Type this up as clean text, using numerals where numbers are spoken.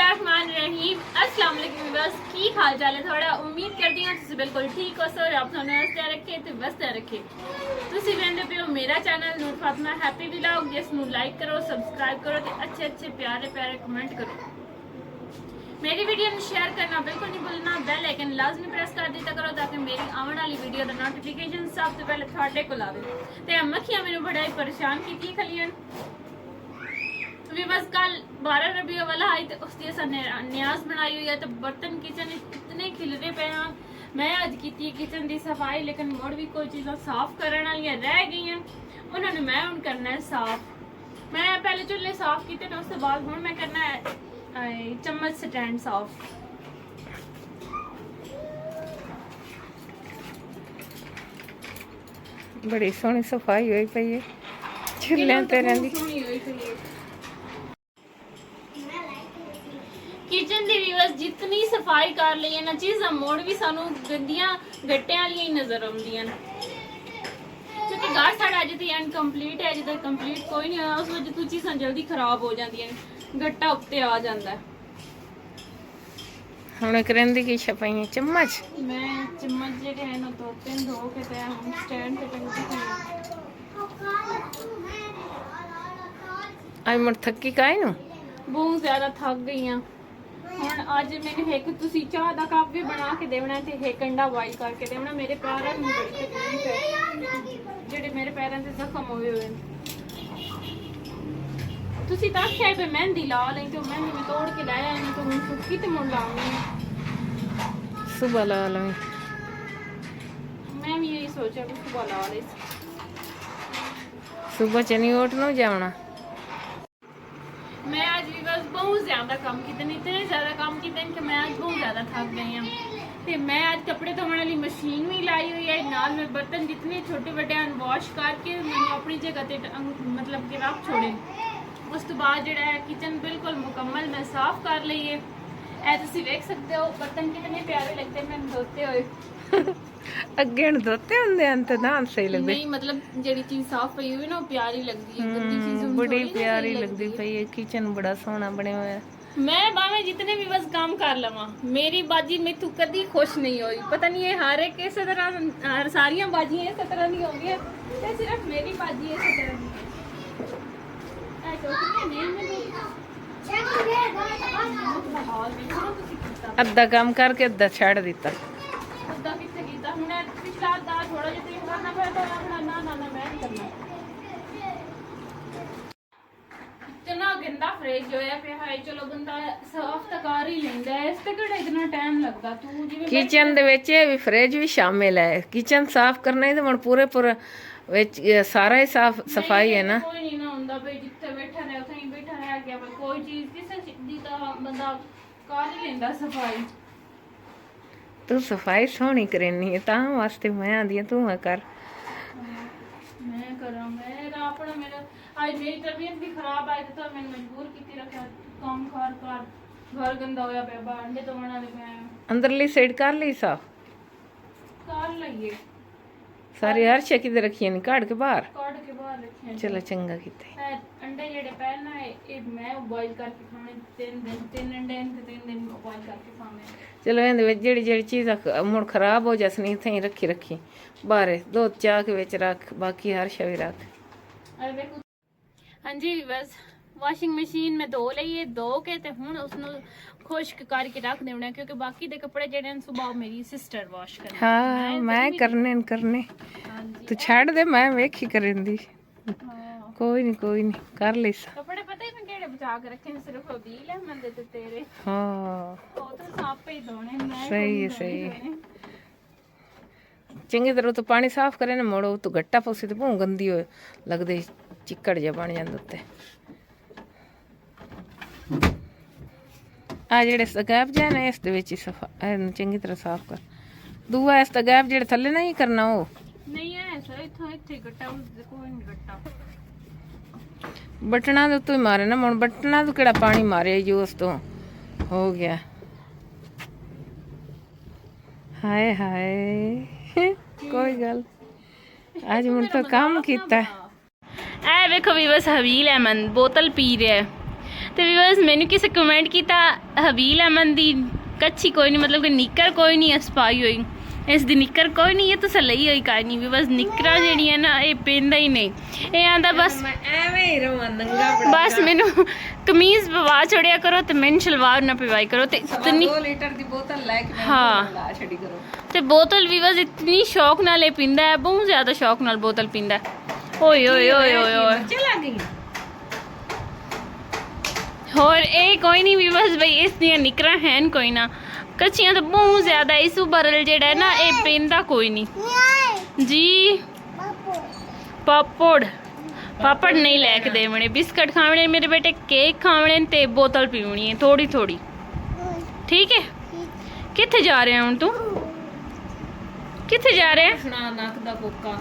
बिस्मिल्लाहिर्रहमानिर्रहीम अस्सलाम वालेकुम बस की हाल चाल है थोड़ा उम्मीद करती हूँ तुम बिल्कुल ठीक हो सो आप थोड़ा हस्ते रखे तो बसते रखे तुसी वेंदे पियो मेरा चैनल नूर फातिमा हैप्पी व्लॉग जिसनू लाइक करो सब्सक्राइब करो ते अच्छे अच्छे प्यारे प्यारे कमेंट करो मेरी वीडियो ਨੂੰ शेयर करना बिल्कुल नहीं भूलना बेल आइकन लाजमी प्रेस कर दिया करो ताकि मेरी आने वाली वीडियो का नोटिफिकेशन सब तो पहले थोड़े को आवे ते मक्खियां मैंने बड़ा परेशान की खलियन भी बस कल 12 रबी वाला आई तो उसकी असा न्याज बनाई हुई है तो बर्तन किचन इतने खिलरे पे हैं मैं अज की किचन की सफाई लेकिन मुड़ भी कोई चीज़ां साफ करने वाली रह गई हैं उन्होंने मैं हूँ करना है साफ मैं पहले चूल्हे साफ किए उसके बाद हूँ मैं करना है चम्मच स्टैंड साफ बड़ी सोहनी सफाई हुई पई है चुल्हे ते रहिंदी किचन दी भी बस जितनी सफाई कर ली है ना चीज़ां मोड़ भी सानू गंदियां गट्टे वाली ही नजर आउंदियां क्योंकि घर साढ़ा अजे तक इनकम्प्लीट है अजे तक कंप्लीट कोई नहीं होया उस वजह तो चीज़ां जल्दी खराब हो जांदियां गट्टा उत्ते आ जांदा है हुण करेंदी की छपाई चम्मच मैं चम्मच जेडे है ना धोते धो के ते हम स्टैंड पे टंगती आई मुड़ थकी काई नु बहुत ज्यादा थक गई हूं ਹੁਣ ਅੱਜ ਮੈਨੂੰ ਇੱਕ ਤੁਸੀਂ ਚਾਹ ਦਾ ਕੱਪ ਵੀ ਬਣਾ ਕੇ ਦੇਣਾ ਤੇ ਇੱਕ ਅੰਡਾ ਬੋਇਲ ਕਰਕੇ ਦੇਣਾ ਮੇਰੇ ਪੈਰਾਂ ਨੂੰ ਬੜੀ ਤਕਲੀਫ ਹੈ ਜਿਹੜੇ ਮੇਰੇ ਪੈਰਾਂ ਤੇ ਜ਼ਖਮ ਹੋਏ ਹੋਏ ਤੁਸੀਂ ਤਾਂ ਆਖਿਆ ਵੀ ਮਹਿੰਦੀ ਲਾ ਲਈ ਤੇ ਮਹਿੰਦੀ ਮੈਂ ਤੋੜ ਕੇ ਲਾਇਆ ਨਹੀਂ ਤਾਂ ਹੁਣ ਸੁੱਕੀ ਤੇ ਮੁੜ ਲਾਉਂਗੀ सुबह ला लवी मैं भी यही सोचा कि सुबह ला ले सुबह चनी ओट नु जावना मैं आज भी बस बहुत ज्यादा काम किए इतने ज्यादा काम किए कि मैं आज बहुत ज्यादा थक गई हूँ तो मैं आज कपड़े धोने वाली मशीन भी लाई हुई है नाल में बर्तन जितने छोटे बड़े वॉश करके मैंने अपनी जगह ते मतलब कि रख छोड़े उस तो बाद जो है किचन बिल्कुल मुकम्मल मैं साफ कर ली है ऐ तुसी देख सकते हो बर्तन कितने प्यारे लगते हैं मैंने धोते हुए अगे न धोते हुंदे अंत नाम सही लगदे नहीं मतलब जेडी चीज साफ पई हुई ना वो प्यारी लगदी है गंदी चीज बड़ी प्यारी लगदी पई है किचन बड़ा सोहना बनया होया मैं भावे जितने भी बस काम कर लवा मेरी बाजी में तू कदी खुश नहीं हुई पता नहीं है हर एक इस तरह हर सारियां बाजियां इस तरह नहीं होंगी ते सिर्फ मेरी बाजी इस तरह की ऐ तो नहीं मैं अद्धा काम करके अद्धा छड़ दिता उदा किथे कीता हुन पिछला दा थोड़ा जिहा तू करना पड़ा तो अपना ना ना ना मैं नहीं करना इतना गंदा फ्रिज होया पे है चलो बंदा साफ तो कर ही लेंदा है इस ते केड़ा इतना टाइम लगदा तू जिवें किचन दे विच भी फ्रिज भी शामिल है किचन साफ करना ही तो हुण पूरे पूरे विच सारा ही साफ सफाई है ना कोई नहीं ना हुंदा भाई जिथे बैठा रहे उथे ही बैठा रह गया पर कोई चीज किसे दी तो बंदा कर ही लेंदा सफाई तू सफाई सोहनी करेनी है ता वास्ते मैं आंदी तू कर मैं करा मेरा अपना मेरा आज मेरी तबीयत भी खराब आई तो मैंने मजबूर की रखा काम कर घर गंदा होया पे अंडे तो बना ले मैं अंदरली साइड कर ली साफ कर लइए सारी हर शे किधर रखी नहीं काट के बाहर रखे हैं चलो चंगा किते अंडे जेडे पहलना है ये मैं बॉईल करके खाने 3 अंडे इनके 3 दिन बॉईल करके खाने चलो ਇਹਦੇ ਵਿੱਚ ਜਿਹੜੀ ਜਿਹੜੀ ਚੀਜ਼ ਮੁੜ ਖਰਾਬ ਹੋ ਜਾਸਨੀ ਇੱਥੇ ਹੀ ਰੱਖੀ ਬਾਹਰ ਦੋ ਚਾਹ ਕੇ ਵਿੱਚ ਰੱਖ ਬਾਕੀ ਹਰ ਸ਼ੈ ਵੀ ਰੱਖ हाँ जी बस वाशिंग मशीन में धो लईए धो के ते हुण उसनु खुश्क करके रख देना क्योंकि बाकी दे कपड़े जेडे सुबह मेरी सिस्टर वॉश करने हाँ मैं करने तू छाड़ दे मैं वेखी करेंदी कोई नहीं कर ले कपड़े पता ही मैं केड़े बचा के रखे सिर्फ अबील है मैं ते तेरे हाँ वो तो साफ ही धोने मैं सही है चंगी तरह तो पानी साफ करे ना मोड़ो तो गट्टा पोसी तो बहुत गंदी हो लगदे चिक्कड़ जा बन जांदा उत्ते आ जेड़े सगैब जा ना इस दे विच सफा चंगी तरह साफ कर दूआ इस गैप जेड़े थल्ले नहीं करना वो नहीं है सर इथे गट्टा उस कोई नहीं गट्टा बटना तो ही मारे ना मुण बटना तो केड़ा पानी मारे जो उस तो हो गया हाय हाय कोई गल आज मुड़ तो काम कीता ए देखो भी बस हवील अहमद बोतल पी रहा है ਤੇ ਵੀਵਰਸ ਮੈਨੂੰ ਕਿਸੇ ਕਮੈਂਟ ਕੀਤਾ ਹਬੀਲ ਅਮਨ ਦੀ ਕੱਚੀ ਕੋਈ ਨਹੀਂ मतलब कि ਨਿੱਕਰ ਕੋਈ ਨਹੀਂ ਸਪਾਈ ਹੋਈ ਇਸ ਦੀ ਨਿੱਕਰ ਕੋਈ ਨਹੀਂ ਇਹ ਤਾਂ ਲਈ ਹੋਈ ਕਾਈ ਨਹੀਂ ਵੀਵਰਸ ਨਿੱਕਰਾਂ ਜਿਹੜੀਆਂ ਨਾ ਇਹ ਪੈਂਦਾ ਹੀ ਨਹੀਂ ਇਹ ਆਂਦਾ ਬਸ ਮੈਂ ਐਵੇਂ ਹੀ ਰਵਾਂ ਨੰਗਾ ਬਸ ਮੈਨੂੰ ਕਮੀਜ਼ ਪਵਾ ਛੜਿਆ ਕਰੋ ਤੇ ਮੈਨੂੰ ਸਲਵਾਰ ਨਾ ਪਵਾਈ ਕਰੋ ਤੇ ਇਤਨੀ 2 ਲੀਟਰ ਦੀ ਬੋਤਲ ਲੈ ਕੇ ਹਾਂ। ਲਾ ਛੜੀ ਕਰੋ ਤੇ ਬੋਤਲ ਵੀਵਰਸ ਇਤਨੀ ਸ਼ੌਕ ਨਾਲ ਇਹ ਪੀਂਦਾ ਹੈ ਬਹੁਤ ਜ਼ਿਆਦਾ ਸ਼ੌਕ ਨਾਲ ਬੋਤਲ ਪੀਂਦਾ ਓਏ ਓਏ ਓਏ ਓਏ ਓਏ ਚਲਾ ਗਈ ਹੋਰ ਇਹ ਕੋਈ ਨਹੀਂ ਵੀਵਰਸ ਬਈ ਇਸ ਦੀਆਂ ਨਿਕਰਾਂ ਹਨ ਕੋਈ ਨਾ ਕੱਚੀਆਂ ਤਾਂ ਬਹੁਤ ਜ਼ਿਆਦਾ ਇਸ ਬਰਲ ਜਿਹੜਾ ਹੈ ਨਾ ਇਹ ਪੈਂਦਾ ਕੋਈ ਨਹੀਂ ਜੀ ਪਾਪੜ ਨਹੀਂ ਲੈ ਕੇ ਦੇਵਣੇ ਬਿਸਕਟ ਖਾਵਣੇ ਮੇਰੇ ਬੇਟੇ ਕੇਕ ਖਾਵਣੇ ਤੇ ਬੋਤਲ ਪੀਵਣੀ ਹੈ ਥੋੜੀ ਥੋੜੀ ਠੀਕ ਹੈ ਕਿੱਥੇ ਜਾ ਰਿਹਾ ਹੁਣ ਤੂੰ ਕਿੱਥੇ ਜਾ ਰਿਹਾ ਸੁਣਾ ਨੱਕ ਦਾ ਕੋਕਾ